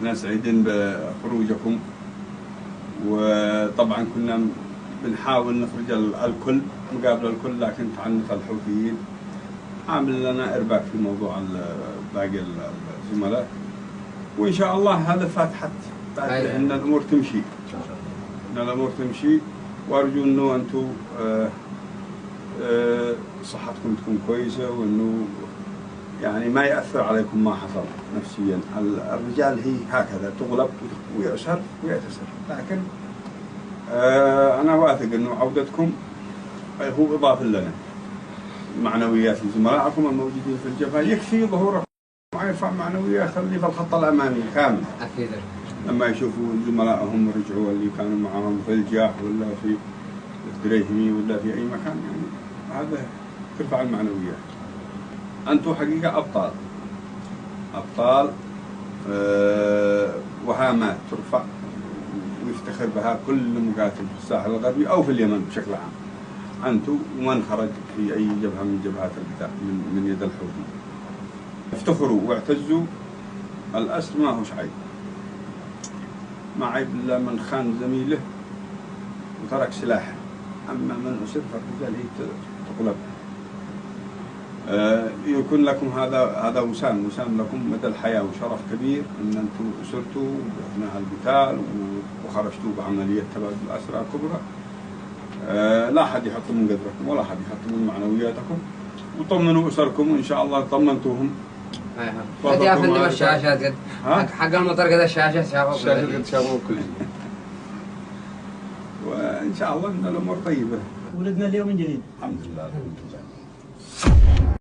احنا سعيدين بخروجكم، وطبعا كنا بنحاول نخرج الكل مقابل الكل، لكن تعنت الحوثيين عامل لنا ارباك في موضوع باقي الزملاء، وان شاء الله هذا فاتحه ان الامور تمشي، ان الامور تمشي، وارجو انه انتم صحتكم تكون كويسه، وانه يعني ما يأثر عليكم ما حصل نفسيا. الرجال هي هكذا تغلب ويأسر ويأتسر، لكن أنا واثق أنه عودتكم هو إضافة لنا معنويات زملائكم الموجودين في الجبهة، يكفي ظهوركم ويرفع معنويات يخلي في الخط الأمامي كامل. أكيد. لما يشوفوا زملائهم رجعوا اللي كانوا معهم في الجاح ولا في الدريهمي ولا في أي مكان، يعني هذا ترفع المعنويات. أنتم حقيقة أبطال، أبطال وهامات ترفع ويفتخر بها كل مقاتل في الساحل الغربي أو في اليمن بشكل عام. أنتم ومن خرج في أي جبهة من جبهات القتال من يد الحوثي، افتخروا واعتزوا. الأسر ما هوش عيب، ما عيب إلا من خان زميله وترك سلاحه، أما من أسر فالرجال هي تغلب. يكون لكم هذا وسام لكم مدى الحياة، وشرف كبير أن أنتم أسرتوا أثناء القتال وخرجتوا بعملية تبادل الأسرى كبرى. لا أحد يحط من قدركم ولا أحد يحط من معنوياتكم، وطمنوا أسركم وإن شاء الله طمنتوهم. قد يا فندم الشاشات قد حق المطر قد الشاشات شافوا كل شيء. وإن شاء الله إن الأمور طيبة. ولدنا اليوم من جديد الحمد لله.